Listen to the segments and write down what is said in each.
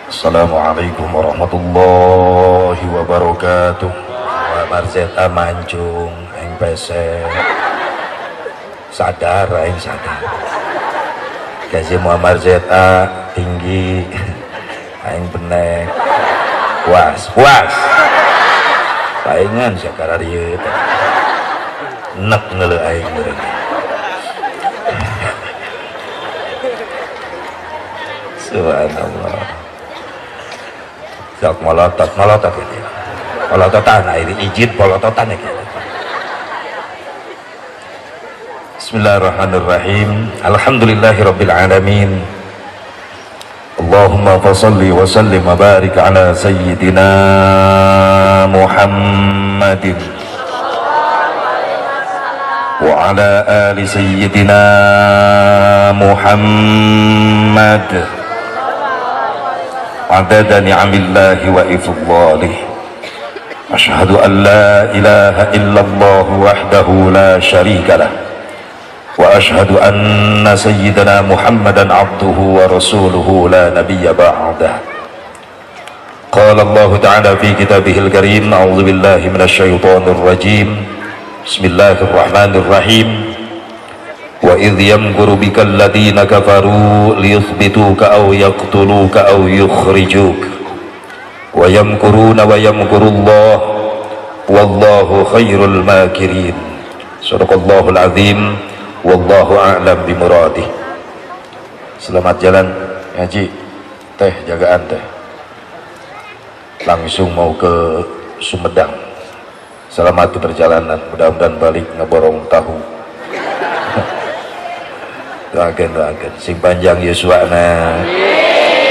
Assalamualaikum warahmatullahi wabarakatuh. Muhammad ZA mancung aing pesek sadar aing sadar gaji Muhammad ZA tinggi aing benek puas paingan sakara dieu nek ngeuleuh aing meureun. Subhanallah. Sok molotot gitu. Polototan ini izin polototan ya. Bismillahirrahmanirrahim. Alhamdulillahirabbil alamin. Allahumma shalli wa sallim wa barik ala sayyidina Muhammadin wa ala ali sayyidina Muhammad adada ni'amillahi wa ifdhalih. Asyhadu an la ilaha illallah wahdahu la syarika lah wa asyhadu anna sayyidana Muhammadan abduhu wa rasuluhu la nabiyya ba'dah. Qala Allah ta'ala fi kitabihil karim, a'udzu billahi minasy syaithanir rajim. Bismillahirrahmanirrahim. Wa idh yamkuru bika alladhina kafaru liyuthbituka aw yaqtuluka aw yukhrijuk wa yamkuruna wa yamkurullah wallahu khairul makirin. Shadaqallahul azim. Wallahu a'lam bimuradih. Selamat jalan ngaji teh, jagaan teh, langsung mau ke Sumedang. Selamat di perjalanan, mudah-mudahan balik ngeborong tahu. doakan sing panjang yuswana,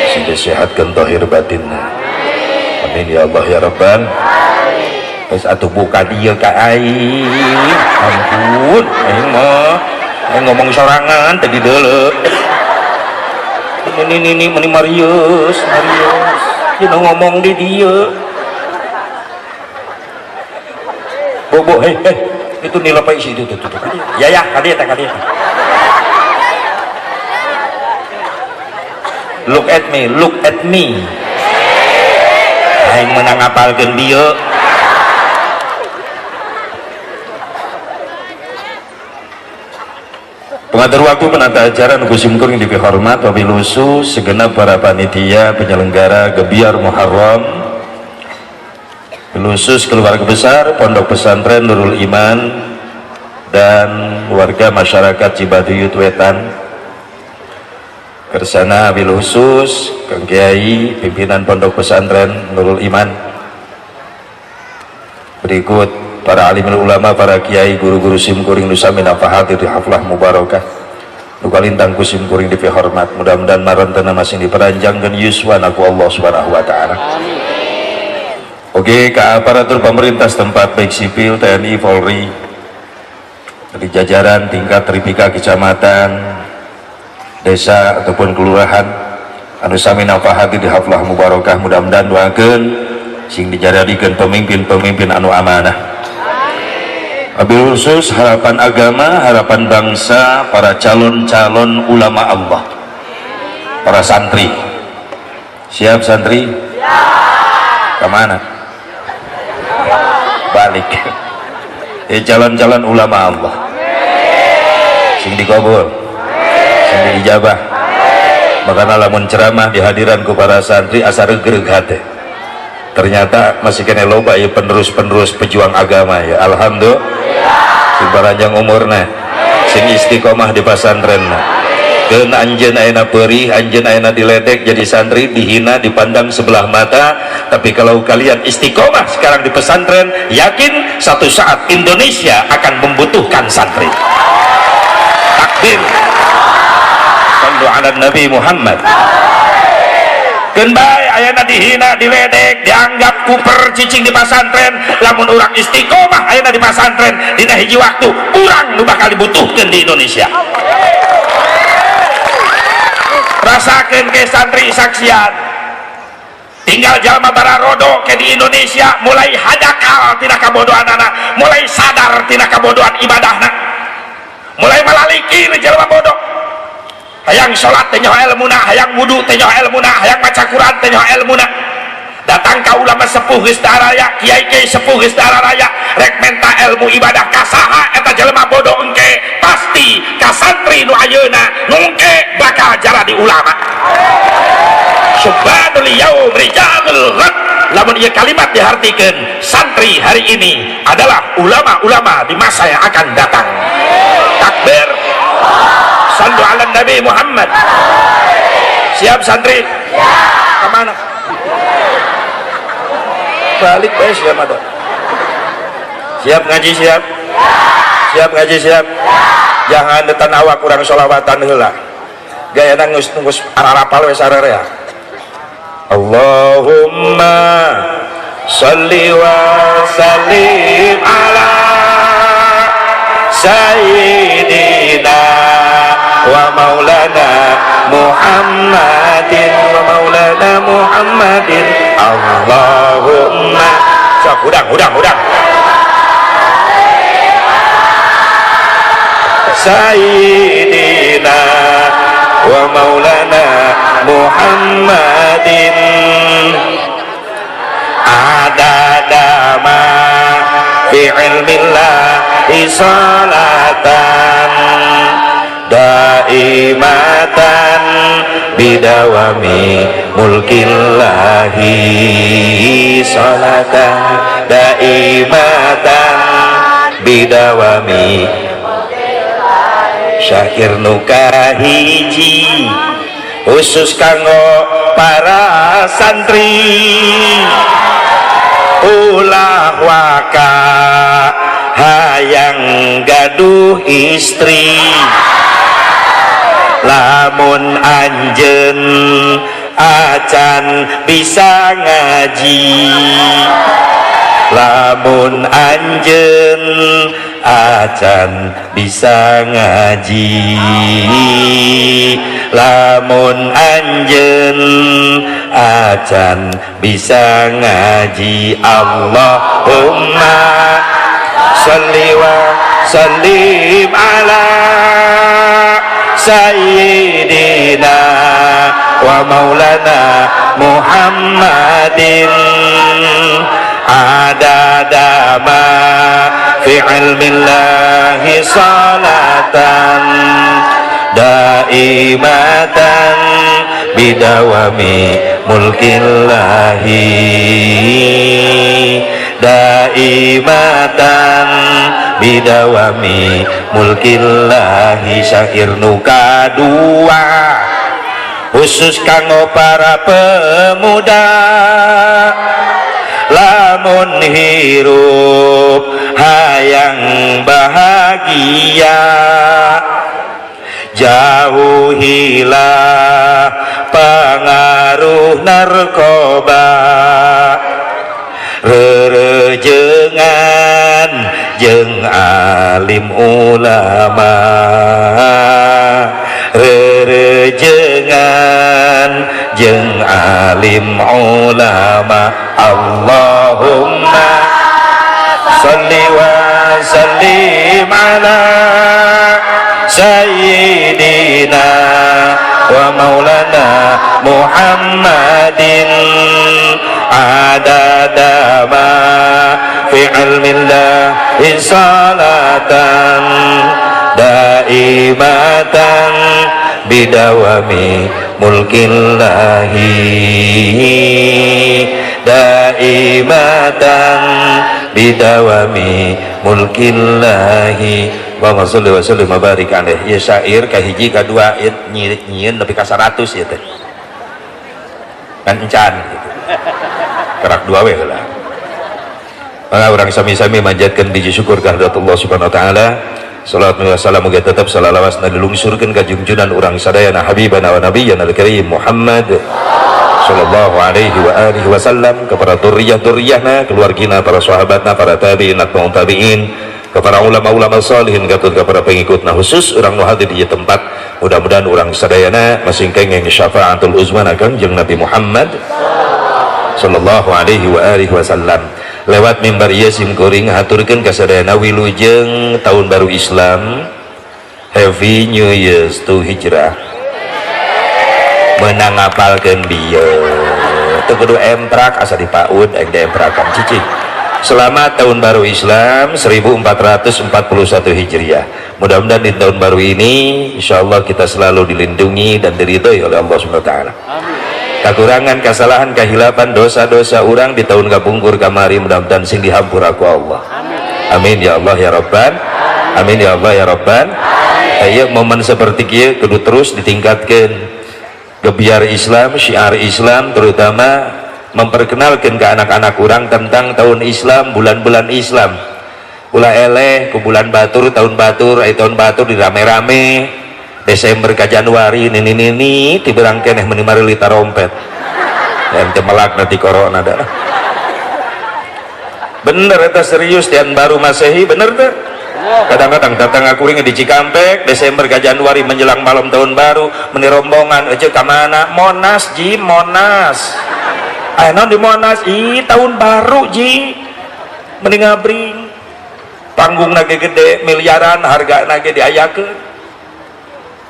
sing disehatkan zahir batinna. Amin ya Allah ya Rabban. Wis atuh buka dia ka aing. Ampun, aing mah ngomong sorangan tadi deuleu. Ini Marius. Kita ngomong di dia. Bobo, itu nilai isi itu. Ya, kali ya. Look at me. Aing menang ngapalkeun dia. Pengatur waktu penata acara nukusim kuring di hormat wabil khusus segenap para panitia penyelenggara Gebiar Muharram, khusus keluarga besar Pondok Pesantren Nurul Iman dan warga masyarakat Cibaduyut Wetan. Kersana wabil khusus Kang Kiai pimpinan Pondok Pesantren Nurul Iman. Berikut para alimul ulama, para kiai, guru-guru simkuring nusamin afahadir di haflah mubarakah nukalintang kusim kuring di hormat, mudah-mudahan marantana masih diperanjangkan yuswan aku Allah subhanahu wa ta'ala. Oke, ke aparatur pemerintah setempat baik sipil, TNI, Polri, dari jajaran tingkat tripika kecamatan, desa ataupun kelurahan anu sami nafahadir di haflah mubarakah, mudah-mudahan doakeun sing dijadikan pemimpin-pemimpin anu amanah. Wabil khusus harapan agama, harapan bangsa, para calon-calon ulama Allah, para santri. Siap santri? Siap. Kemana? Balik. Calon-calon ulama Allah. Sing dikabul, sing diijabah. Makanya lamun ceramah dihadiran ku para santri asa regreg hate. Ternyata masih kena loba ya penerus-penerus pejuang agama ya. Alhamdulillah. Sing panjang umurna, sing istiqomah di pesantrenna. Keun anjeun ayeuna peurih, anjeun ayeuna diledek jadi santri, dihina, dipandang sebelah mata. Tapi kalau kalian istiqomah sekarang di pesantren, yakin satu saat Indonesia akan membutuhkan santri. Takbir. Sallu ala Nabi Muhammad. Kenbai ayana dihina, diledek, dianggap kuper cicing di pesantren. Lamun urang istiqomah ayana di pesantren, dina hiji waktu urang nu bakal dibutuhkeun di Indonesia. Rasakeun ke santri saksian, tinggal jalma bararodo ke di Indonesia mulai hadakal tina kabodohanana, mulai sadar tina kabodohan ibadahna, mulai malaliki jalma bodoh. hayang sholat teh nyaho ilmuna, hayang wudu teh nyaho ilmuna, hayang maca Quran teh nyaho ilmuna. Datang ka ulama sepuh geus daraya, kiai-kiai sepuh geus daraya, rek menta ilmu ibadah ka saha eta jelema bodoh engke, pasti ka santri nu ayeuna nu engke bakal jara di ulama. Subhanul yaum rijalul ghad. Lamun ieu kalimat dihartikeun, santri hari ini adalah ulama-ulama di masa yang akan datang. Takbir. Sallu ala Nabi Muhammad. Siap santri? Siap. Kemana? Balik bae siap ada. Siap ngaji siap? Siap ngaji siap? Jangan detan awak kurang sholawatan heula. Gayana ngus ararapal we sararea. Allahumma sholli wa sallim ala sayyidina wa maulana Muhammadin wa maulana Muhammadin. Allahumma sok hudang sayyidina wa maulana Muhammadin adadama fi ilmillahi salatan daimatan bidawami mulkillahi salatan daimatan bidawami. Syair nuka hiji khusus kanggo para santri ulah waka hayang gaduh istri lamun anjeun acan bisa ngaji lamun anjeun acan bisa ngaji lamun anjeun acan bisa ngaji. Allahumma sholli wa sallim ala sayyidina wa maulana Muhammadin adadama fi ilmillahi salatan daimatan bidawami mulkillahi daimatan bidawami mulkillahi. Syair nuka dua khusus kanggo para pemuda lamun hirup hayang bahagia jauhilah pengaruh narkoba rerejengan jeung alim ulama rerejengan jeung alim ulama. Allahumma sholli wa sallim ala sayyidina wa maulana Muhammadin adadama fi ilmillahi salatan daimatan bidawami mulkillahi daimatan bidawami mulkillahi. Allahumma sholli wa sallim wa barik alaihi. Ya syair kahiji kadua nyieun nepi ka 100 ya teh. Kan encan gitu. Kerak dua we heula. Maka urang sami-sami manjatkeun puji syukur ka Allah Subhanahu wa taala. Salawat wa salam muga tetep salawasna dilungsurkeun ka junjunan urang sadayana habibana wa nabiyyana al-karim Muhammad sallallahu alaihi wa alihi wasallam, kepada dzurriyyah-dzurriyyahna, keluargina, para sahabatna, para tabi'in, atba'ut tabi'in, kepada ulama-ulama salihin, kepada pengikutna, khusus urang nu hadir di tempat. Mudah-mudahan urang sadayana masing kenging syafaatul uzma Kangjeng Nabi Muhammad sallallahu alaihi wa alihi wasallam. Lewat mimbar ieu simkuring haturkeun ka sadayana wilujeng tahun baru Islam, Happy New Year to Hijrah. menang ngapalkeun dia teu kudu emprak asa dipaud aing diemprakan cicing. Selamat tahun baru Islam 1441 Hijriah. Mudah-mudahan di tahun baru ini insyaallah kita selalu dilindungi dan diridhoi oleh Allah Subhanahu wa taala. Kekurangan, kesalahan, kehilapan, dosa-dosa orang di tahun kapungkur kamari mudah-mudahan sing dihampura ku Allah. Amin ya Allah ya Rabban. Amin ya Allah ya Rabban. Aya momen seperti kieu kudu terus ditingkatkan gebiar Islam, syiar Islam, terutama memperkenalkan ke anak-anak orang tentang tahun Islam, bulan-bulan Islam. Ulah eleh ku bulan batur, tahun batur, tahun batur di rame-rame Desember ke Januari nini tiberang keneh meuni marili tarompet dan temelak nanti corona dah. Bener eta serius tian baru Masehi bener teh. Kadang-kadang datang aku ring di Cikampek Desember ke Januari menjelang malam tahun baru meni rombongan ece ka mana? Monas ji, Monas. Ayeuna di Monas tahun baru ji. Mending ngabring. Panggung nage gede miliaran harga nage diayakeun.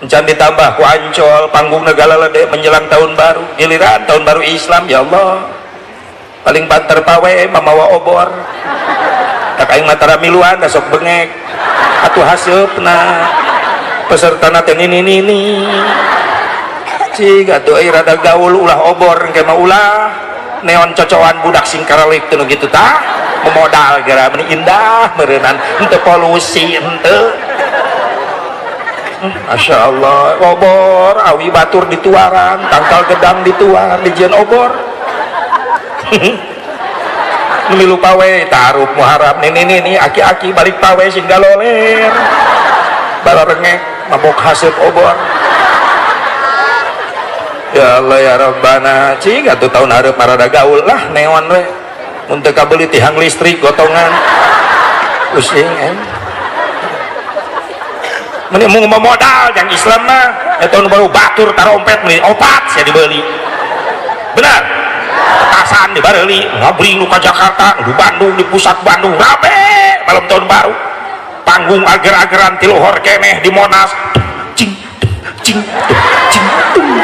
Encan ditambah ku Ancol panggung negala lede menjelang tahun baru giliran tahun baru Islam ya Allah paling banter pawe mamawa obor tak aing matara miluan da sok bengek atuh haseupna pesertana teh nini cing atuh ai rada gaul ulah obor engke mah ulah neon cocokan budak sing karalik teh gitu tah memodal gara meni indah meureunnan henteu polusi henteu. Masya Allah, obor, awi batur dituaran, tangkal gedang dituar, dijian obor. Milu pawe, taruh muharap, ini, aki-aki balik pawe sehingga loler. Bala rengek, mabok hasib obor. Ya Allah ya Rabbana, cing atuh tahun hareup marada gaul lah neon we. Mun teu kabeli tihang listrik gotongan. Pusing meni mau modal yang Islam mah tahun baru batur tarompet meni opat saya dibeli benar petasan dibareli ngabring lu ka Jakarta di Bandung di pusat Bandung rame malam tahun baru panggung ager-ageran ti luhur keneh di Monas cing cing cing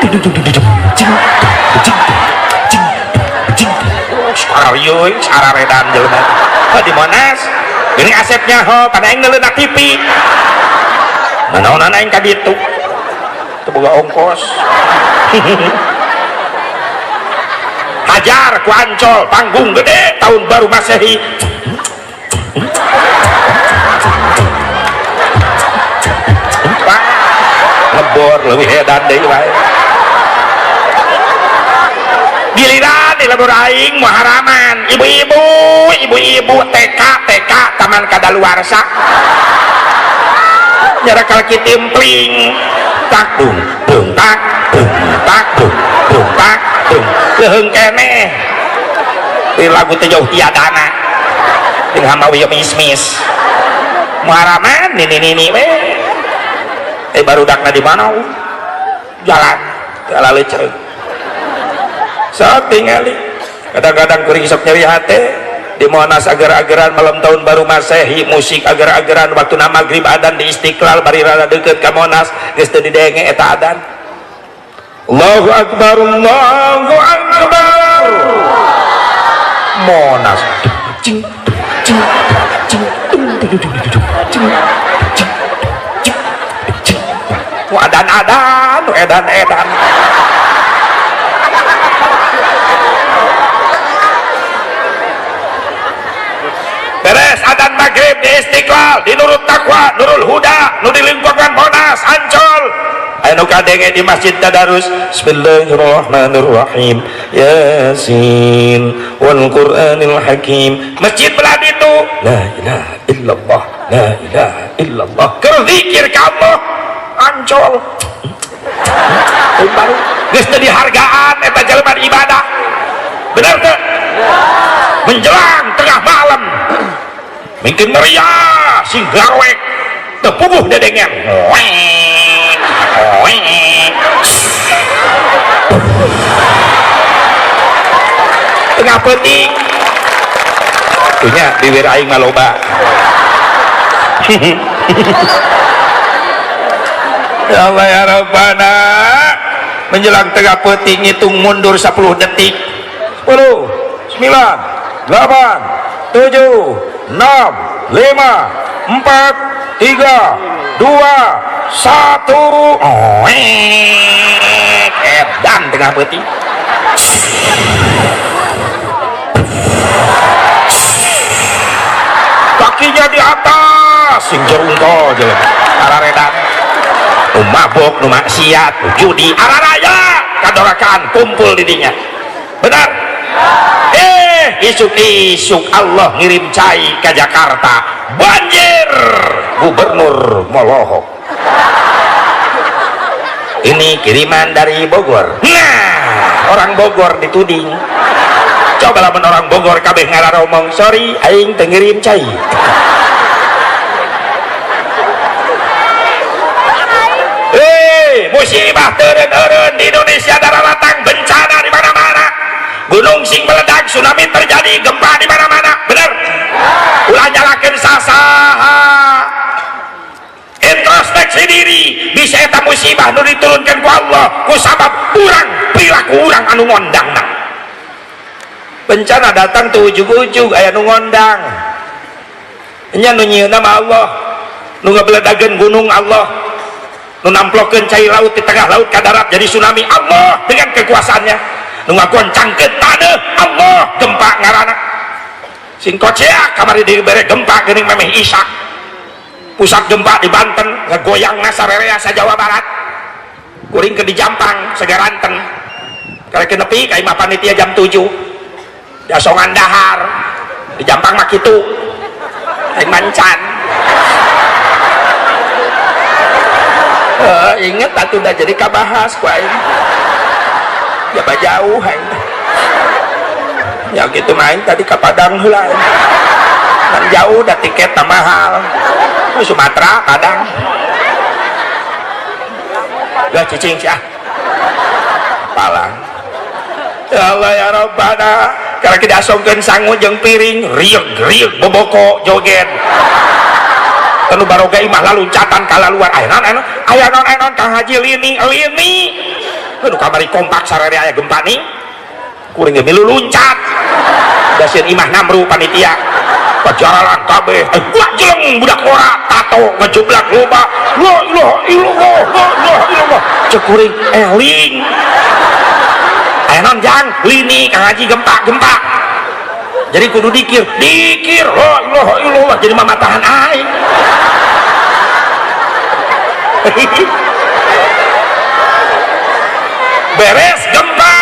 cing cing sararieuy sararedan jelema di Monas geuning asepnya ho pada aing ngeuleuna TV nanaonan aing ka ditu teu boga ongkos hajar ku Ancol panggung gede tahun baru Masehi ngebor leuwih edan deui wae giliran di lebur aing muharaman ibu-ibu TK taman kadaluarsa nyara kaki timpling tak dung tak leheung keneh di lagu teh jauh tiadana jeung hamawi mismis muharaman nini we barudakna di mana jalan leceur sok tingali kadang-kadang kuring sok nyeri hate di Monas ager-ageran malam tahun baru Masehi musik ager-ageran waktu maghrib adan di Istiqlal bari rada deukeut ka Monas geus teu didenge eta adan Allahu Akbar Allahu Akbar Monas cing cing cing cing adan-adan edan beres adan maghrib di Istiqlal di Nurul Taqwa Nurul Huda nu di lingkungan Monas Ancol anu kadenge di Masjid Tadarus Bismillahirrahmanirrahim Yasin wal Qur'anil Hakim masjid belah itu la ilaha illallah la ilaha illallah keur zikir ka Allah Ancol baru geus teu dihargaan eta jelema ibadah bener teu menjelang tengah malam mungkin meriah sing garwek tepuguh dedengan tengah peting punya bibir aing maloba ya Allah ya Rabbana menjelang tengah peti ngitung mundur 10 detik. 10 9 8 7 6 5 4 3 2 1 edan tengah peti. Kakinya di atas sing jerungko jelek araredan mabok nu maksiat judi araraya kadorakan kumpul di dinya benar. Isuk-isuk Allah ngirim cai ke Jakarta banjir gubernur molohok. Ini kiriman dari Bogor. Nah orang Bogor dituding. Coba lamun orang Bogor kabeh ngalaromong sorry aing teu ngirim cai. Musibah teureun-eureun di Indonesia, daratan bencana di mana-mana, gunung sing meledak, tsunami terjadi, gempa di mana-mana, bener? Ulah nyalakeun sasaha. Introspeksi diri, bisa eta musibah nu diturunkeun ku Allah ku sabab urang perilaku urang anu ngondangna. Bencana datang tuh ujug-ujug aya nu ngondang. Nya nu nyieun nama Allah, nu ngabeledageun gunung Allah, nu namplokeun cai laut di tengah laut ka darat jadi tsunami Allah dengan kekuasaannya, nu ngagoncangkeun taneuh Allah, gempa ngaranna sing kocea kamari dibere gempa geuning memeh Isa, pusat gempa di Banten ngagoyangna sarerea sa Jawa Barat, kuring ke di Jampang Segaranten karek nepi ka imah panitia jam 7 di Asongan Dahar di Jampang mah kitu aing mancan. Ingat atuh udah jadi kabahas ku aing jaba jauh aing ya gitu main tadi ka Padang heula kan jauh da tiket mahal Sumatera Padang gak cicing sih palang ya Allah ya Rabbana karena kita asongkeun sangu jeung piring rieg boboko joget tanu baroga imah laluncatan kalaluar aya non Kang Haji lini aduh kamari kompak sarere aya gempa nih kuring ge milu luncat dasieun imah namru panitia pajaralan kabeh gua jeleng budak ora tato ngejublak loba la ilaha illallah cek kuring eling aya non jang lini Kang Haji gempa jadi kudu dikir la ilaha illallah jadi mamatahan aing. Beres gempa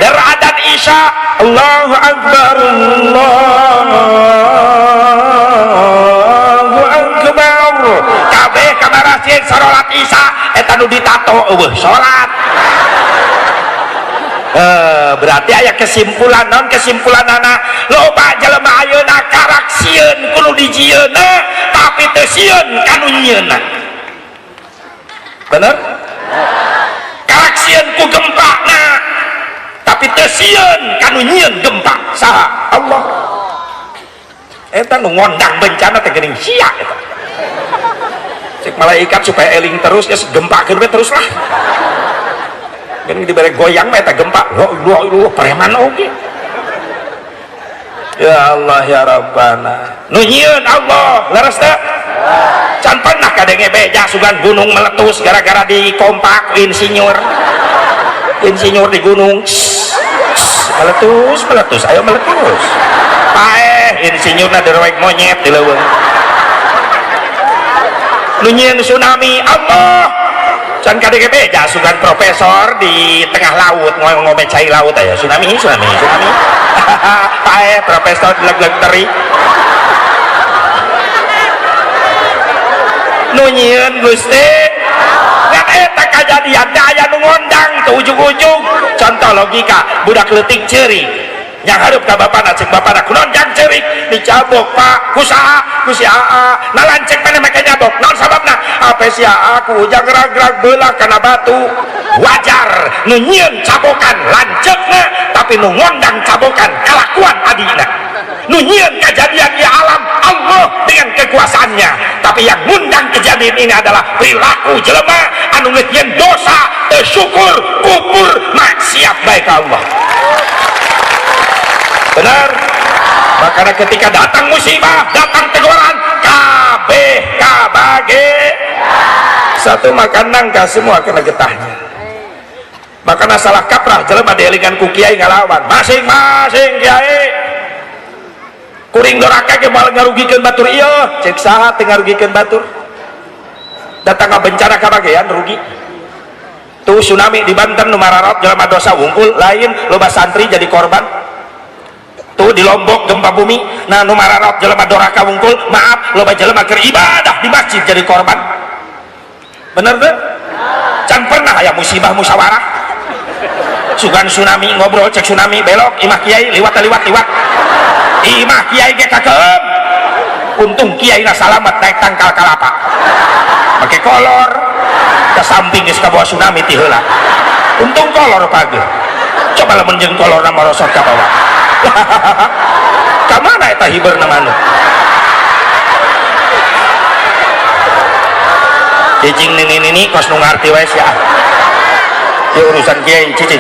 dar adzan Isya Allahu Akbar Allahu Akbar kabeh ka masjid salat Isya eta nu ditato eueuh salat. Berarti aya kesimpulan non kesimpulanana loba jelema ayeuna karak sieun kudu dijieuna tapi teu sieun kanu nyieunna bener karak sieun ku gempa na tapi teu sieun kanu nyieun gempa saha Allah eta nu ngondang bencana teh geuning sia eta cek malaikat supaya eling terus ya gempa keur terus lah kan dibere goyang mah eta gempa lo preman oge ya Allah ya Rabbana nu nyieun Allah leres teh can pernah kadenge beja sugan gunung meletus gara-gara dikompak insinyur di gunung meletus ayo meletus paeh insinyurna derwek monyet di leuweung nu nyieun tsunami Allah can kadege beja sugan profesor di tengah laut ngome cai laut aya tsunami paeh profesor leg-leg teri nu nyieun Gusti ngan eta kajadian aya nu ngondang teu ujug-ujug contoh logika budak leutik ceurik yang hareup ka bapana cek bapana kunaon jang ceurik dicabok Pak kusaha ku si AA nalancek mana make nyabok naon sababna ape si AA ku ujang rag-rag beulah kana batu wajar nu nyieun cabokan lanceukna tapi nu ngondang cabokan kalakuan adina nu nyieun kajadian di alam Allah Allah dengan kekuasaannya, tapi yang ngundang kejadian ini adalah perilaku jelema anu ngeun dosa, syukur, kufur, maksiat baik Allah. Benar? Makanya ketika datang musibah, datang teguran, kabeh kabage satu makan nangka semua kena getahnya. Makanya salah kaprah jelema dielingan ku kiai ngalawan masing-masing kiai kuring doraka ge moal ngarugikeun batur ieu, cek saha teu ngarugikeun batur. Datang ka bencana kabagean rugi. Tuh tsunami di Banten nu mararot jelema dosa wungkul, lain loba santri jadi korban. Tuh di Lombok gempa bumi, nah nu mararot jelema doraka wungkul, maaf loba jelema keur ibadah di masjid jadi korban. Bener teu? Can pernah aya musibah musyawarah. Sugan tsunami ngobrol cek tsunami belok imah kiai liwat imah kiai ge kakeum. Untung kiai na salamet naik tangkal kalapa. Make kolor ke samping geus kabawa tsunami ti heula. Untung kolor page. Coba lamun jeung kolor na morosot ka bawah. Ka mana eta hibeurna manuk? Cicing nini kos nu ngarti wae sia. Ieu urusan kiai cicing.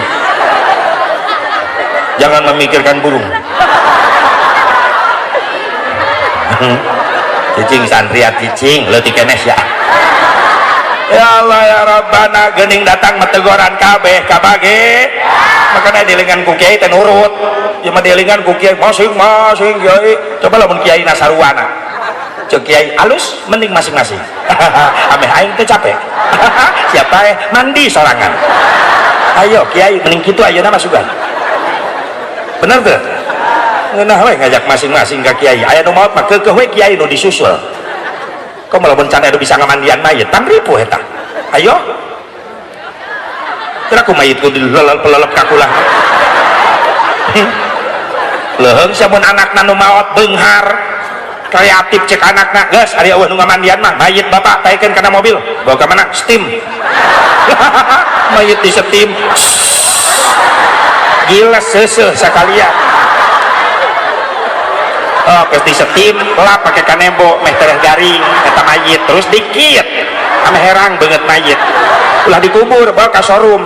Jangan memikirkan burung. Cicing santri cicing leutik keneh ya. Ya Allah ya Rabbana geuning datang mategoran kabeh kabage. Makanya dielingan ku kiai teh nurut. Ieu mah dielingan ku kiai masing-masing kiai. Coba lamun kiai na saruana. Cek kiai alus mending masing-masing. Ameh aing teh capek. Siapa mandi sorangan. Ayo kiai mending kitu ayeuna mah sugan. Bener tuh? Ngeunah we ngajak masing-masing ka kiai. Aya nu maot mah keukeuh we kiai nu disusul. Kok malah bencana anu bisa ngamandian mayit tan ripuh eta. Ayo. Kira ku mayit ku dilelep ka kulah. Leuheung samun anakna nu maot beunghar kreatif cek anakna, geus ari eueuh nu ngamandian mah mayit bapak taikeun kana mobil. Bawa ka mana? Steam. Mayit di steam. Gila seuseuh sakalian. Oh, geus di steam lap pake kanebo meh tereh garing eta mayit terus dikit ame herang banget mayit ulah dikubur bawa ka showroom.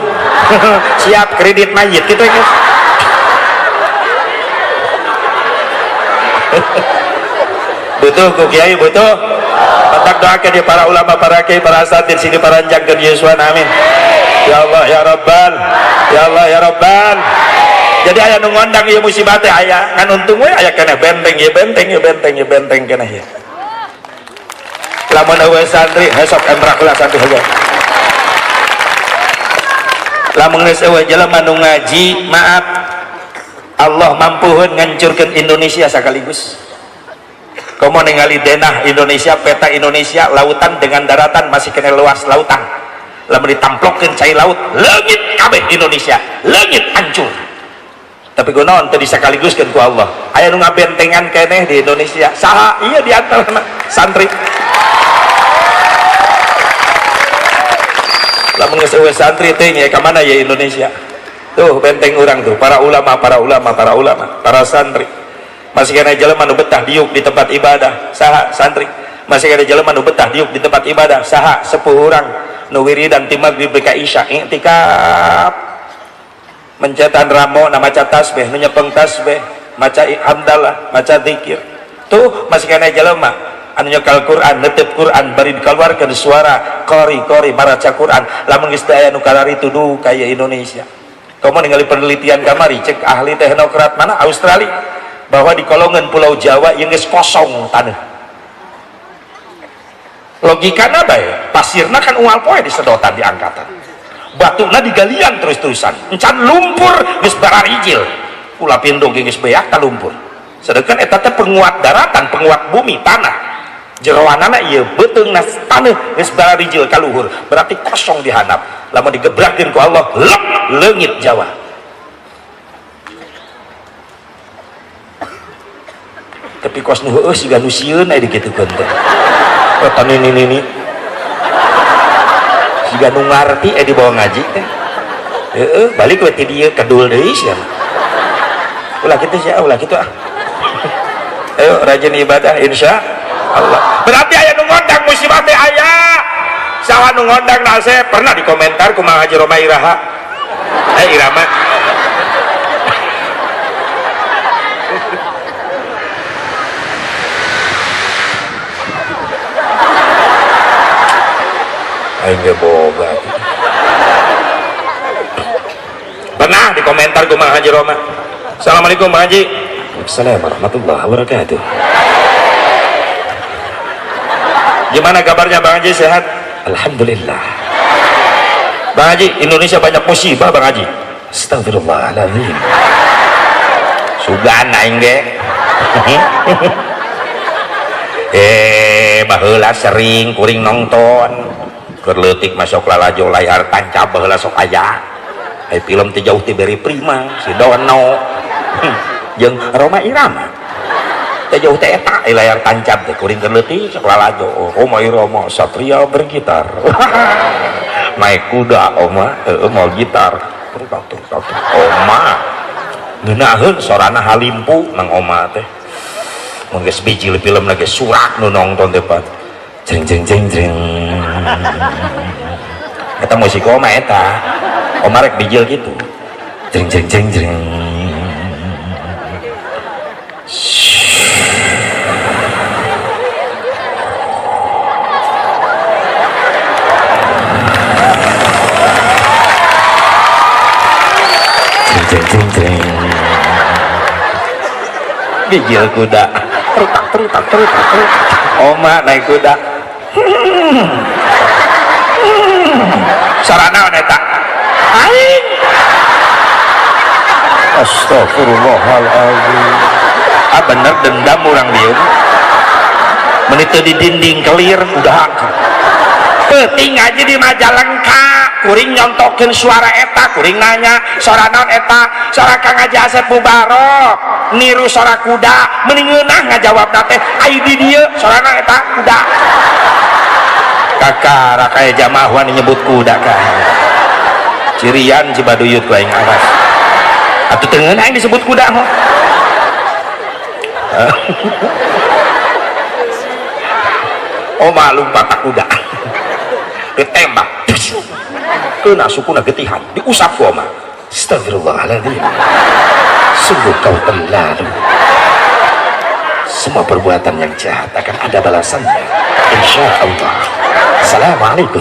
Siap kredit mayit gitu guys. Butuh ku kiai butuh tetap doakan di para ulama para kiai para asatid sini para jangkeun Yesuan amin. Ya Allah ya Rabbal ya Allah ya Rabbal. Jadi aya nu ngondang ieu musibah teh aya ngan untung we aya keneh benteng ieu benteng keneh ieu. Lamun eueuh santri hesok embrak ulah santri heula. Lamun geus eueuh jelema nu ngaji maaf Allah mampuheun ngancurkeun Indonesia sakaligus. Komo ningali denah Indonesia, peta Indonesia, lautan dengan daratan masih kena luas lautan. Lamun ditamplokeun cai laut, leungit kabeh Indonesia, leungit hancur. Tapi kunaon teu disakaliguskeun ku Allah. Aya nu ngabentengan keneh di Indonesia. Saha? Iya di antarana santri. Lamun geus eueuh santri teh nya ka mana ya Indonesia? Tuh benteng urang tuh, para ulama, para santri. Masih kena jelema nu betah diuk di tempat ibadah. Saha santri? Masih kena jelema nu betah diuk di tempat ibadah. Saha sepuh urang nu wiridan ti maghrib ka isya iktikaf. Mencetan ramo na maca tasbih nu nyepeng tasbih maca hamdalah maca zikir tuh masih kena jelema anu nyekal Quran neuteup Quran bari dikeluarkeun suara qori maraca Quran lamun geus teu aya nu kalaritu duh kaya Indonesia. Kamu ningali penelitian kamari cek ahli teknokrat mana Australia bahwa di kolongan Pulau Jawa yang geus kosong tanah. Logikana bae pasirna kan unggal poe disedotan di angkatan. Batuna digalian terus-terusan encan lumpur geus bararijil ulah pindo geus beak ka lumpur sedangkan eta teh penguat daratan penguat bumi tanah jeroanana ieu beuteungna taneuh geus bararijil ka luhur berarti kosong dihandap lamun digebrakeun ku Allah lep leungit Jawa. Tapi kos nu heueuh siga nu sieun aya digitukeun teh eta nini jika nu ngarti di bawah ngaji teh balik we ti dieu kedul deui sia ulah kitu sia ulah kitu ah. Ayo rajin ibadah insya Allah. Berarti aya nu ngondang musibah teh aya. Saha nu ngondang nasib pernah dikomentar kumaha Haji Roma Iraha. Irama. Aing ge boga. Pernah dikomentar kumaha Haji Roma. Assalamualaikum Bang Haji. Assalamualaikum warahmatullahi wabarakatuh. Gimana kabarnya Bang Haji, sehat? Alhamdulillah. Bang Haji, Indonesia banyak musibah Bang Haji. Astagfirullahaladzim. Sugan aing ge. Baheula sering kuring nonton. Keur leutik masuk lalajo layar tancap baheula sok aya. Film teh jauh ti beri prima, si Dono. Jeung Roma Irama. Teh jauh teh eta layar tancap teh kuring keur leutik sok lalajo. Roma Irama satria bergitar. Naik kuda oma mau gitar. Oma ngeunaheun sorana halimpu nang oma teh. Mun geus biji film lagi surak nu nonton teh pan. Jeng jeng jeng jeng. Eta musik oma eta. Oma rek bijil gitu. Jeng jeng jeng jeng. Jeng jeng jeng. Bijil kuda. Terutak. Oma naik kuda. Sarana eta. Aing. Astagfirullahaladzim. Bener dendam orang dia. Menit di dinding kelir udah. Penting aja di Majalengka. Kuring nyontokin suara eta, kuring nanya suara naon eta, suara Kang Haji Asep Mubarok niru suara kuda, mending ngeunah ngajawab teh ai di dieu suara naon eta kuda. Kakak rakaya jamaah wani nyebut kuda kan. Cirian Cibaduyut ku aing aras. Atuh teu ngeunah aing disebut kuda mah. Oma lupa tak kuda. Ditembak. Kena sukuna getihan diusap ku oma. Astagfirullahaladzim. Sungguh kau terlalu. Semua perbuatan yang jahat akan ada balasannya, insya Allah. Assalamualaikum.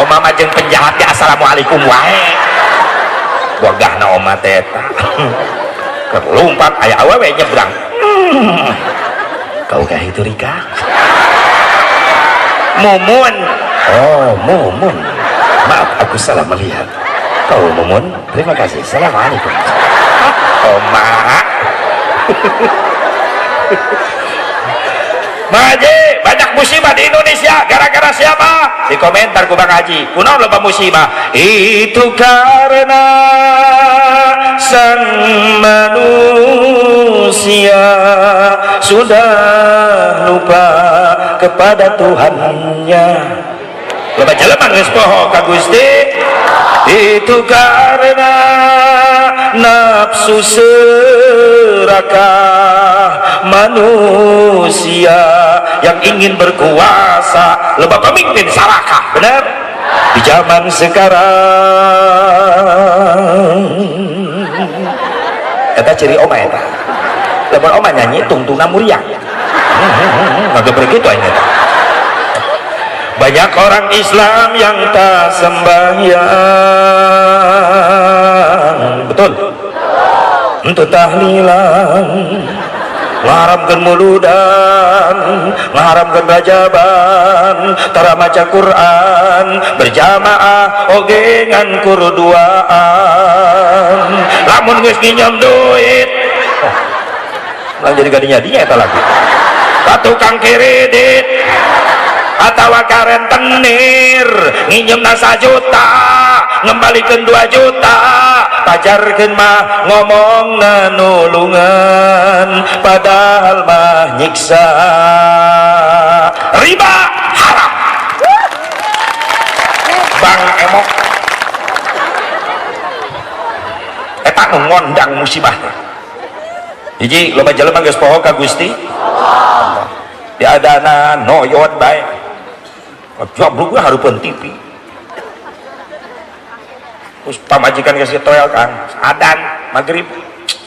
Oma majeng penjahat ya assalamualaikum wae. Gogahna oma teta. Kerlumpat aya awewe nyebrang. Kau kah itu Rika? Mumun. Oh Mumun. Maaf aku salah melihat. Kau Mumun, terima kasih. Assalamualaikum. Oma. Bang Haji, banyak musibah di Indonesia gara-gara siapa? Di komentar ku Bang Haji. Kunaon loba musibah? Itu karena sang manusia sudah lupa kepada Tuhannya. Loba jeleman geus poho ka Gusti. Itu karena nafsu serakah manusia yang ingin berkuasa, loba pemimpin sarakah, benar? Di zaman sekarang eta ciri oma eta. Lamun oma nyanyi tungtungna muriang. Maka begitu aja. Banyak orang Islam yang tak sembahyang, betul? Untuk tahlilan, ngaharamkeun muludan, ngaharamkeun rajaban, tara maca Quran, berjamaah oge ngan kurduaan. Lamun geus nginjem duit, jadi gadinya dia eta lagi. Ka tukang kredit atawa ka rentenir nginjemna 1 juta ngembalikan 2 juta pajarkeun mah ngomongna nulungan padahal mah nyiksa. Riba haram. Bang Emok eta nu ngondang musibah. Hiji loba jelema geus poho ka Gusti. diadana noyot baik joblok gue harupun TV terus pamajikan kasih toel kan adan maghrib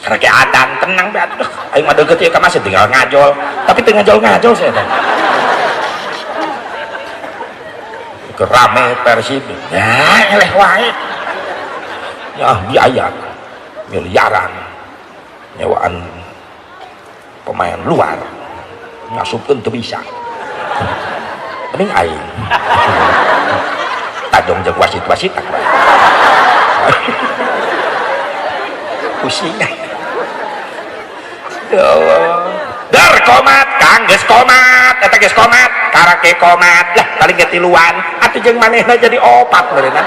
karena kayak adan tenang be atuh aing mah deukeut ieu ka masjid tinggal ngajol tapi teu ngajol saya teh kerame Persib ya eleh wae ya biaya miliaran nyewaan pemain luar ngasupkeun teu bisa mending aing tadong jeung wasit-wasit pusing ya Allah dar komat kang geus komat eta geus komat karake komat lah paling ketiluan atuh jeung manehna jadi opat beureunan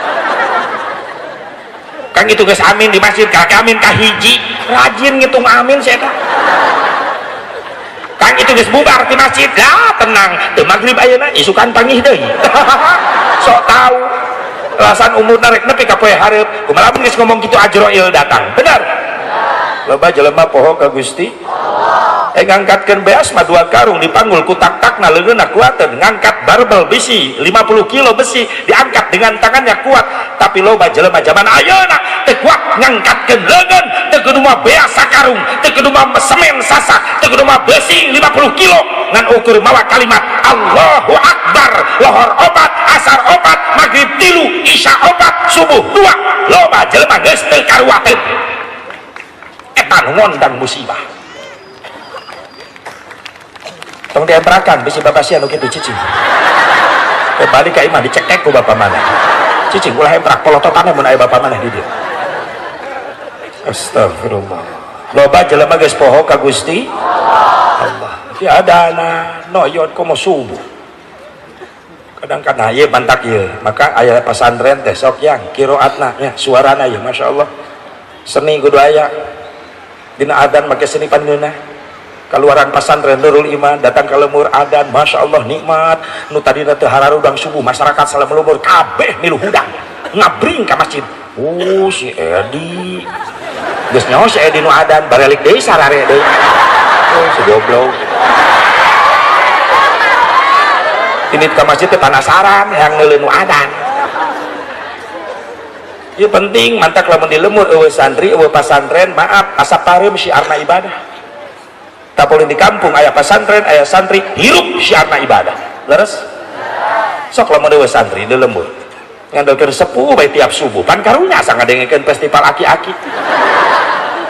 kang itu geus amin di masjid karake amin ka hiji rajin ngitung amin si eta kang itu geus bubar di masjid lah tenang teu magrib ayeuna isukan pangih deui sok tahu alasan umurna rek nepi ka poe hareup kumaha mun geus ngomong kitu Ajroil datang bener loba jelema poho ka Gusti ngangkatkeun beas mah 2 karung dipanggul ku tak-takna leungeunna kuateun ngangkat barbel besi 50 kilo besi diangkat dengan tangannya kuat tapi loba jelema zaman ayeuna teu kuat ngangkatkeun leungeun teu kudu mah beas sakarung teu kudu mah semen sasak teu kudu mah besi 50 kilo ngan ukur mawa kalimat Allahu Akbar lohor obat asar obat maghrib 3 isya obat subuh 2 loba jelema geus teu karuateun eta ngondang musibah tong diemprakan bisi babasian nu kitu cicing balik ka imah dicekek ku bapa maneh cicing ulah emprak polototanna mun aya bapa maneh di dieu astagfirullah loba jelema geus poho ka Gusti Allah tiadana noyot komo subuh kadang-kadang ieu mantak ieu maka aya pesantren teh sok yang qiraatna nya suarana ieu masyaallah seni kudu aya dina adzan make seni pandeunna keluaran pesantren Nurul Iman datang ke lemur adan Masya Allah nikmat nu tadina teu hararudang subuh masyarakat salam lemur kabeh milu hudang ngabring ka masjid si Edi geus nyaho si Edi nu adan barelik deui sarare deui si goblok ini ka masjid teh penasaran yang neuleun nu adan ieu penting mantak lamun di lemur eueuh santri eueuh pesantren maaf asapareum syiarna ibadah tak boleh di kampung ayah pesantren ayah santri hirup syiarna ibadah leres sok lamun dewe santri di lembur ngandalkeun sepuh bae tiap subuh pan karunya asa ngadengekeun festival aki-aki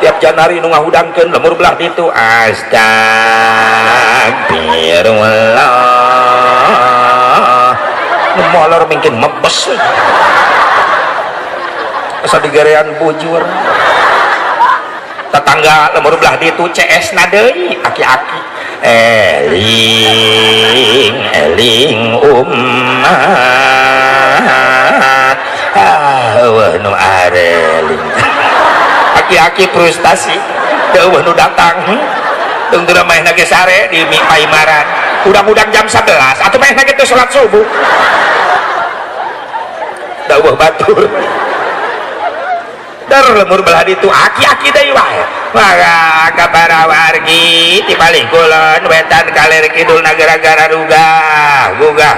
tiap Janari nu ngahudangkeun lembur belah ditu astagfirullah nu molor mungkin mebes asa digarean bujur tetangga lemur belah ditu CS na deui aki-aki eling ummat eueuh nu areling aki-aki frustasi teu eueuh nu datang tong teu maehna ge sare di Paimaran udang-udang jam 11 atuh maehna ge teu salat subuh da eueuh batur dar lemur belah ditu aki-aki deui wae maka kabara wargi ti paling kulon wetan kaler kidul nagara-gara gugah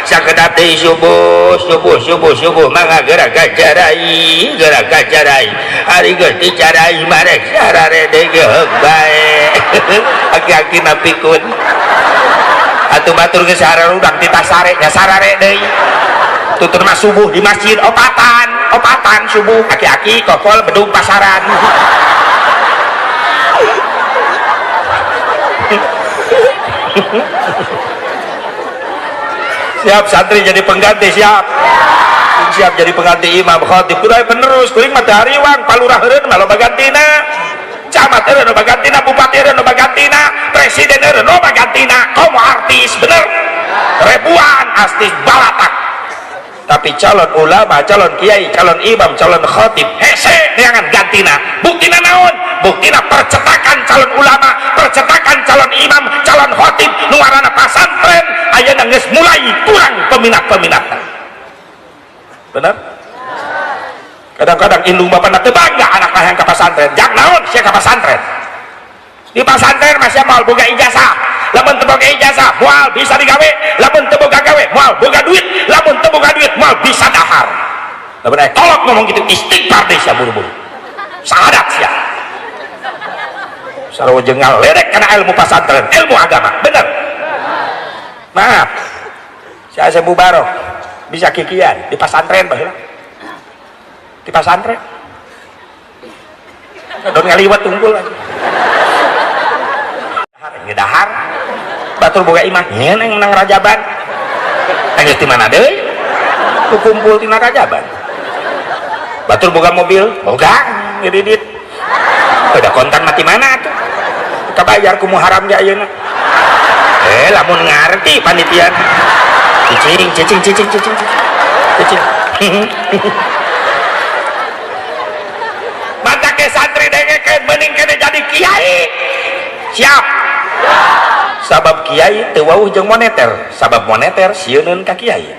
sakedap deui subuh mangga gerak gajarai ari geus dicarai marek sarare deui geug bae aki-aki napikeun atuh batur geus sararudang ti tasare nya sarare deui tutur mah subuh di masjid opatan subuh aki-aki kokol bedung pasaran siap santri jadi pengganti siap jadi pengganti imam khatib kudu penerus kuring mah teu hariwang palurah eureun mah loba gantina camat eureun loba gantina bupati eureun loba gantina presiden eureun loba gantina komo artis bener ribuan artis balatak tapi calon ulama, calon kiai, calon imam, calon khatib hese neangan gantina buktina naon? Buktina percetakan calon ulama, percetakan calon imam, calon khatib nu ngaranna pasantren ayeuna geus mulai kurang peminat-peminatna bener? Kadang-kadang indung bapana teu bangga anakna hayang ka pasantren jak naon sia ka pasantren di pasantren masih mal boga ijazah lamun teu boga ijazah moal bisa digawe, lamun teu boga gawe moal boga duit, lamun teu boga duit moal bisa dahar. Lamun aya kolot ngomong gitu istighfar deh sia buru-buru. Sahadat sia. Sarua jengal lerek kana ilmu pesantren, ilmu agama. Bener. Maaf. Saya Sebu Barok bisa kikian di pesantren baheula. Di pesantren. Don ngaliwat tunggul lagi. Ngedahar. Batur boga imah nyen yang menang rajaban. Geus di mana deui? Kumpul tina rajaban. Batur boga mobil, boga ngedidit. Udah kontan mati mana tuh? Kabayar kumu haram ya ayeuna. Lamun ngarti panitia. Cicing. Mata ke santri dengekeun mending kene jadi kiai. Siap. Sabab kiai teu wauh jeung moneter, sabab moneter sieunneun ka kiai.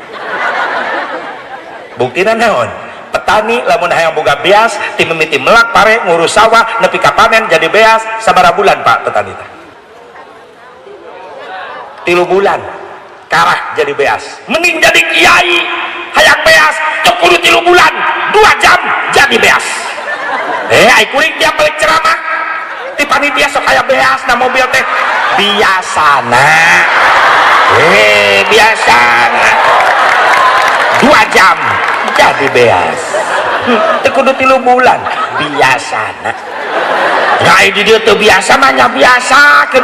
Buktina naon? Petani lamun hayang boga beas ti mimiti melak pare ngurus sawah nepi ka panen jadi beas sabaraha bulan Pak petani teh? 3 bulan karah jadi beas. Mending jadi kiai hayang beas teu kudu 3 bulan 2 jam jadi beas. Ai kuring tiap balik ceramah ti panitia sok aya beas na mobil teh biasana. Biasana 2 jam jadi beas. Teu kudu 3 bulan biasana. Rai di dieu teu biasa mah nya biasakeun.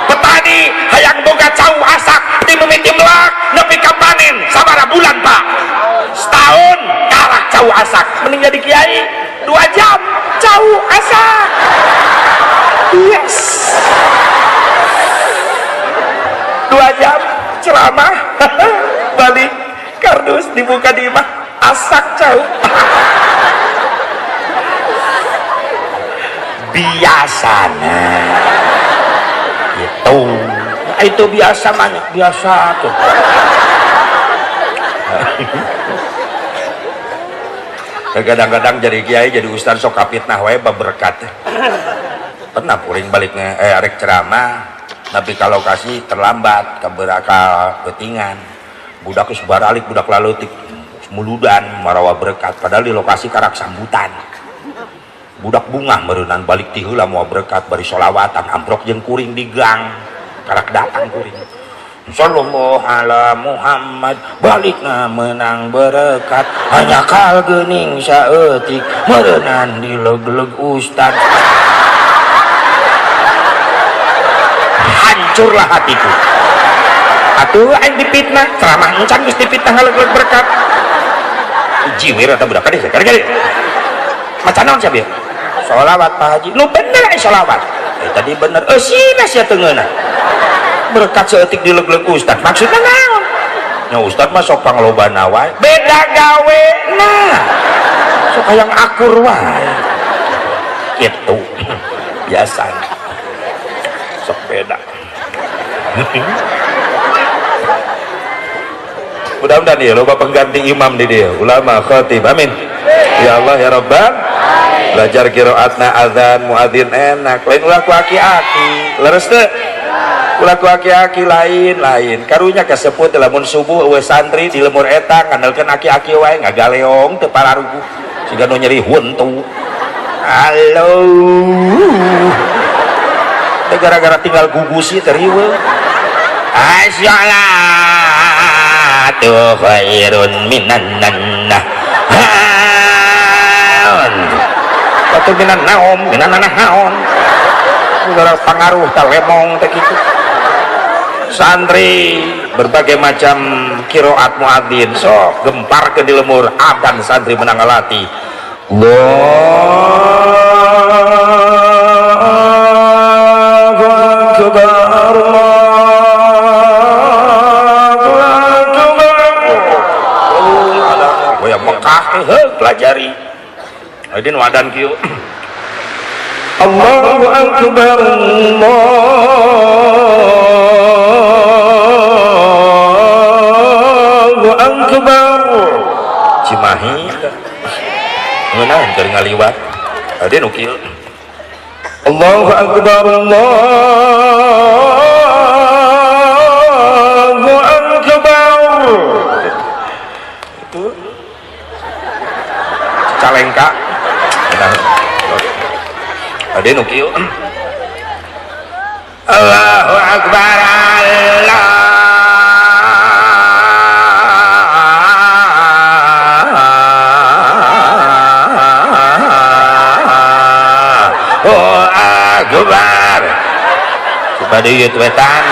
Petani hayang boga cau asak di mimiti melak nepi ka panen sabaraha bulan Pak? Setahun karah cau asak. Mending jadi kiai 2 jam cau asak. Yes. 2 jam ceramah balik kardus dibuka di imah asak cau. Biasana itu biasa mana biasa tuh. Kadang-kadang jadi kiai jadi ustaz sok kapitnah wae berkat. Pernah puring baliknya arek ceramah tapi kalau kasih terlambat keberaka betingan budak geus baralik budak laleutik muludan marawa berkat padahal di lokasi karak sambutan. Budak bunga merenang balik ti heula moal berkat bari sholawatan amprok jeung kuring di gang karak datang kuring sallallahu ala Muhammad balikna menang berkat hanya kal geuning saeutik merenang di leg-leg ustad. Hancurlah hatiku atuh aing dipitnah ceramah encan geus dipitnah leg-leg berkat jiwir eta budak kade sakare macan naon sia bieu sholawat Pak Haji nu bener sholawat tadi bener sina sia teungeuna berkat seetik di leg-leg ustad maksudna naon nya ustad mah sok panglobana wae beda gawe nah sok hayang akur wae kitu biasa sok beda. Mudah-mudahan ya loba pengganti imam di dia ulama khatib amin ya Allah ya Rabbal belajar qiraatna azan muadzin enak lain ulah ku aki-aki leres teu ulah ku aki-aki lain karunya kasebut lamun subuh eueuh santri di lemur eta ngandalkeun aki-aki wae ngagaleong teu pararugu siga nu nyeri huntu halo teh gara-gara tinggal gugusi teh riweuh as-salatu khairun minan nannah atau minan naom minan naon gara pengaruh tak lemong tak gitu santri berbagai macam kiroat muadzin sok gempar ke di lemur adan santri menang alati Allahu Akbar Allahu Akbar Mekah pelajari Aidin wadan kieu Allahu Akbar Allahu Akbar Cimahi ngeunaan keur ngaliwat ade nu kieu Allahu akbar Allahu akbar itu calengka ade nu kieu Allahu akbar Allah Akbar kepada ieu wetan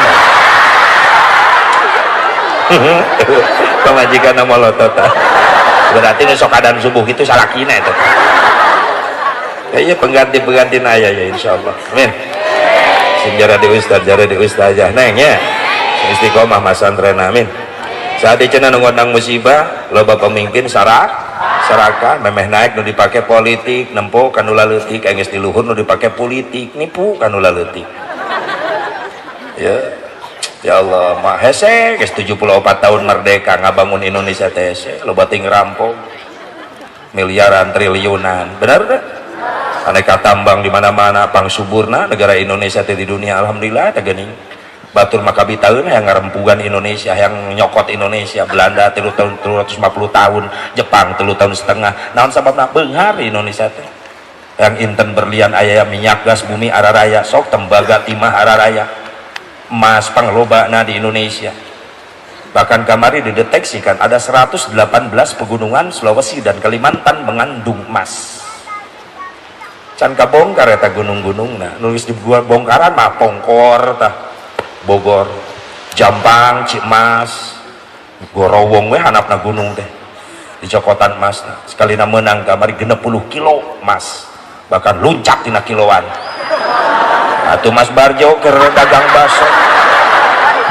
pamajikan molotot berarti nu sok adan subuh itu salakina itu kayaknya pengganti aya ya insyaallah amin sinjara di ustaz jara di ustazah neng ya istiqomah masantren amin saat cenah nu ngundang musibah loba pemimpin saraka memeh naik nu dipake politik nempo kanu laleutik geus di luhur nu dipake politik nipu kanu laleutik ya Allah mah hese geus 74 tahun merdeka ngabangun Indonesia teh hese loba ting rampung miliaran triliunan benar teh aneka tambang di mana-mana pang suburna negara Indonesia teh di dunia alhamdulillah teh geuning batur makabitaeun yang ngarempugan Indonesia yang nyokot Indonesia Belanda 350 tahun Jepang 3 tahun setengah naon sababna beunghar Indonesia teh yang inten berlian aya minyak gas bumi araraya sok tembaga timah araraya emas panglobana di Indonesia bahkan kamari dideteksikan ada 118 pegunungan Sulawesi dan Kalimantan mengandung emas can kabongkar eta gunung-gunungna nulis di bongkaran mah Pongkor tah Bogor, Jampang, Cimas, Gorowong we hanapna gunung teh. Di cokotan emas sekalina menang kamari 60 kilo emas. Bahkan luncak tina kiloan. Atuh Mas Barjo keur dagang baso.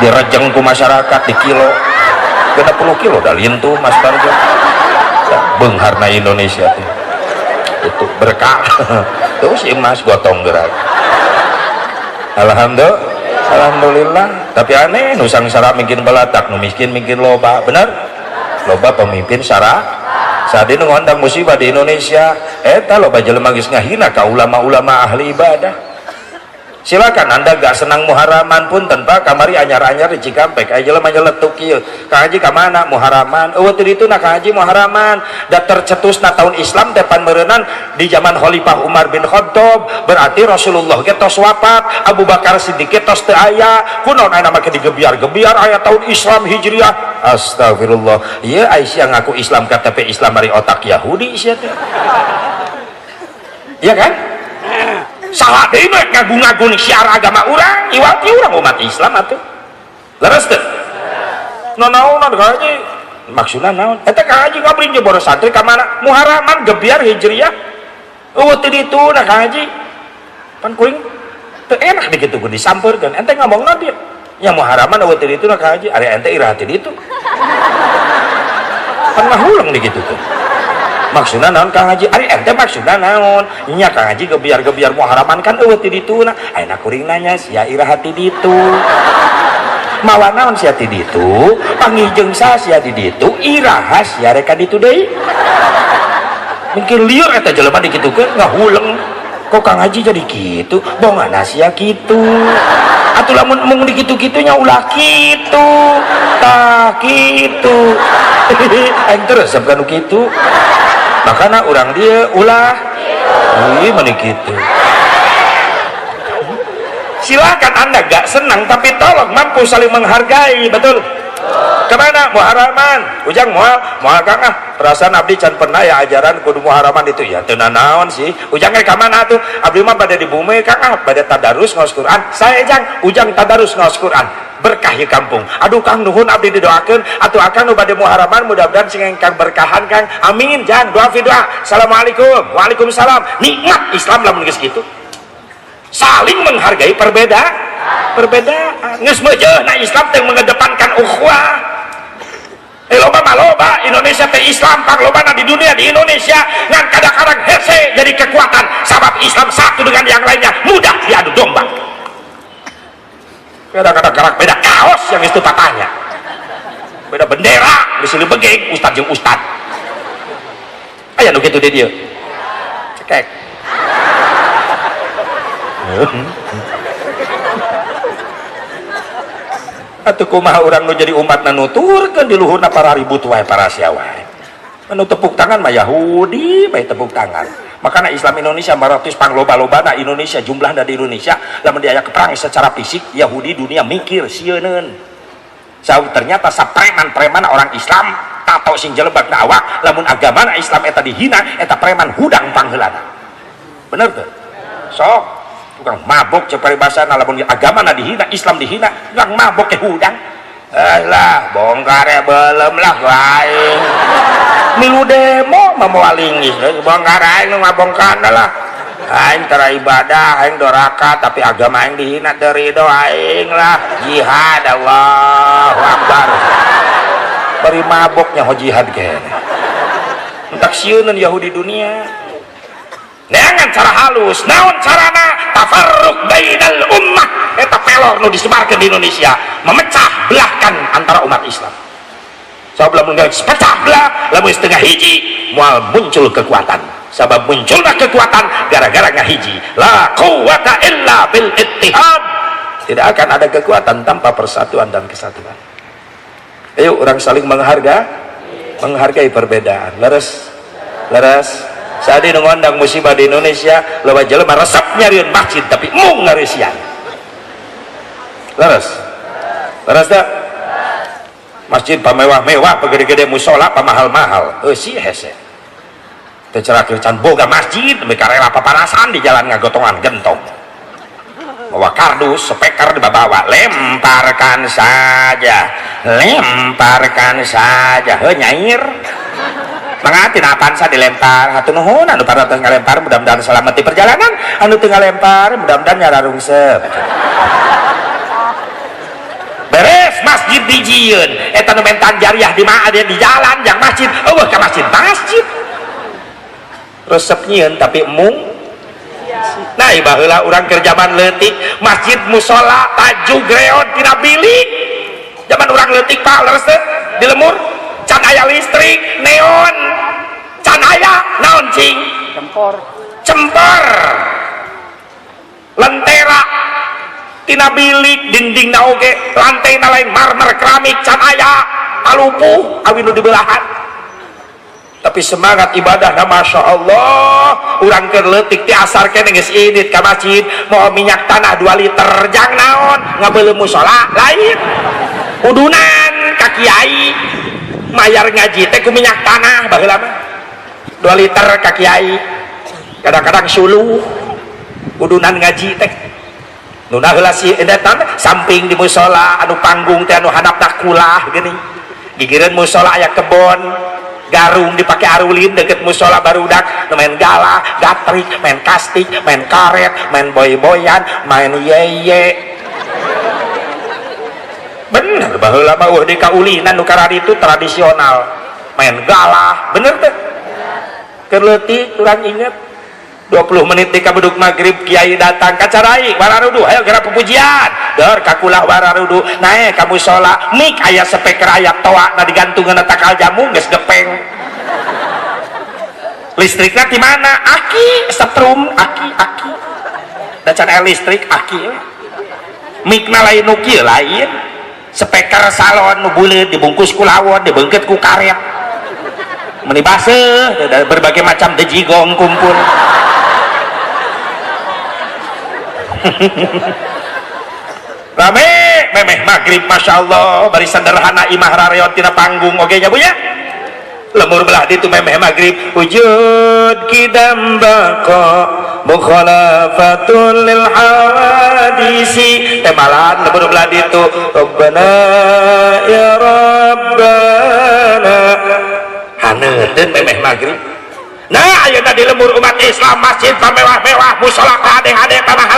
Direjeng ku masyarakat di kilo. 60 kilo dah lintuh Mas Barjo. Beungharna Indonesia teh. Itu berkah. Tuh si emas gotong gerak. Alhamdulillah tapi aneh nusang sara mungkin balatak nu miskin mungkin loba bener loba pemimpin sara saat ini ngondang musibah di Indonesia eta loba jelema geus ngahina ka ulama-ulama ahli ibadah silakan anda gak senang muharaman pun tanpa kamari anyar-anyar di Cikampek aya jelema nyeletuk kieu Kang Haji ka mana muharaman eueuh teu ditu na Kang Haji muharaman da tercetusna tahun Islam teh pan meureunnan di zaman Khalifah Umar bin Khattab berarti Rasulullah ge tos wafat Abu Bakar Siddiq ge tos teu aya kunaon aya make digebiar-gebiar aya tahun Islam Hijriah astagfirullah ieu Aisyah ngaku Islam KTP Islam dari otak Yahudi sia teh iya kan salah deui ngagung-ngagung syiar agama urang iwati urang umat Islam atuh leres teu naon Kang Haji maksudna naon eta Kang Haji ngabri jeung boros santri ka mana muharaman gebiar hijriah eueuh teu ditu na Kang Haji pan kuring teu enak digitukeun disampeurkeun ente ngomongna dieu nya muharaman eueuh teu ditu na Kang Haji ari ente iraha teu ditu pan ngahulang digitukeun maksudna naon Kang Haji ari ente maksudna naon nya Kang Haji gebiar-gebiar muharaman kan eueuh ti dituna ayeuna kuring nanya sia iraha ti ditu mawa naon sia ti ditu panggih sa sia di ditu iraha sia rek ka ditu deui mungkin lieur eta jelema dikitukeun ngahuleng kok Kang Haji jadi kitu bongana sia kitu atuh lamun mung dikitu-kitunya ulah kitu tah kitu aing terus resep kanu kitu makanya orang dia ulah mana gitu silakan anda gak senang tapi tolong mampu saling menghargai betul kemana muharaman ujang mual kang perasaan abdi can pernah ya ajaran kudu muharaman itu ya teu naon sih ujangnya kemana tuh abdi mah pada di bumi kang pada tadarus ngaos Quran saya ujang tadarus ngaos Quran berkah di kampung aduh Kang nuhun abdi didoakeun atuh akang nu bade muharaman mudah-mudahan sing engkang berkahan Kang amin jangan doa assalamualaikum waalaikumsalam nikmat Islam lamun geus kitu saling menghargai perbedaan geus meujeuhna Islam teh mengedepankan ukhuwah loba Indonesia teh Islam panglobana di dunia di Indonesia ngan kadang-kadang hese jadi kekuatan sabab Islam satu dengan yang lainnya mudah diadu domba kadang-kadang beda kaos yang itu patahnya beda bendera misalnya begeng ustad jeung ustad aya nu kitu di dieu cekek. Atuh kumaha urang nu jadi umat nuturkeun di luhurna para ribut wae para sia wae. Anu tepuk tangan mah Yahudi bae tepuk tangan. Makanya Islam Indonesia 400 pangloba-lobana Indonesia jumlahna di Indonesia lamun diaya perang secara fisik Yahudi dunia mikir sieun. Ternyata sapreman-preman orang Islam tato sing jelebak na awak lamun agamana Islam eta dihina eta preman hudang pangheulana. Bener tuh? Sok tukang mabok cek paribasana lamun agama na dihina Islam dihina tukang mabok ke hudang lah bongkar ya belum lah wae milu demo memualingis bongkar aing nu ngabongkar lah aing tara ibadah aing doraka tapi agama aing dihina terido aing lah jihad Allahu Akbar bari maboknya ho jihad kene entak sieuneun Yahudi dunia neangan cara halus naon carana tafarruq bainal ummah eta pelor nu disebarkeun di Indonesia memecah belahkan antara umat Islam sabab lamun geus pecah belah lamun setengah hiji moal muncul kekuatan sabab munculna kekuatan gara-gara ngahiji la quwata illa bil ittihad tidak akan ada kekuatan tanpa persatuan dan kesatuan. Ayo orang saling menghargai perbedaan. Leres saat ini ngondang musibah di Indonesia loba jelema resep nyariun masjid tapi mung ngarisian leres tak masjid pamewah-mewah pegede-gede musola pamahal-mahal sih hese tercerakir can boga masjid mereka rela papanasan di jalan ngagotongan gentong bawa kardus speaker dibawa lemparkan saja nyair mengatin apaan sa dilempar hatu nuhun anu paratos ngalempar mudah-mudahan selamat di perjalanan anu teu ngalempar mudah-mudahan nyara rungsep beres masjid dijieun eta nu mentan jariah di mana di jalan yang masjid eueuh ka masjid resep nyieun tapi mung nah ieu baheula urang keur jaman leutik masjid musola tajuk reot tina bilik zaman urang leutik Pak leres teh di lemur can aya listrik neon can aya naon cing cempor lentera tina bilik dinding na oge lantai na lain marmer keramik can aya alupuh awi nu dibelahan tapi semangat ibadah na Masya Allah urang keur leutik ti asar kene geus idit ka masjid mau minyak tanah 2 liter jang naon ngabeuleuh musola lain udunan ka kiai mayar ngaji teh ku minyak tanah baheula mah 2 liter ka kiai kadang-kadang suluh udunan ngaji teh nu heula si edetan samping di musola anu panggung teh anu hadapna kulah geuning gigireun musola aya kebon garung dipake arulin deket musola barudak nu main galah gatrik main kastik main karet main boy-boyan main yeye bener baheula mah di kaulinan nu karari itu tradisional main galah bener teh keur leutik urang inget 20 menit di kabuduk maghrib kiai datang kacarai wararudu ayo geura pupujian deur kakulah wararudu nae ka musola mik aya speaker aya toa na digantungan takal jamu geus gepeng listrikna di mana aki setrum aki da can aya listrik aki mikna lain nu kieu lain speaker salon nu buleut dibungkus ku lawon dibeungkeut ku karet meni baseuh berbagai macam dejigong kumpul rame memeh maghrib Masya Allah bari sederhana imah rareot tina panggung oge nya Bu nya lemur belah ditu memeh maghrib wujud kidam baqa mukhalafatul lil hawadisi temalan lemur belah ditu Rabbana ya Rabbana haneuteun memeh maghrib nah ayeuna di lemur umat Islam masjid pamewah-mewah musola kadeng-kadeng tanah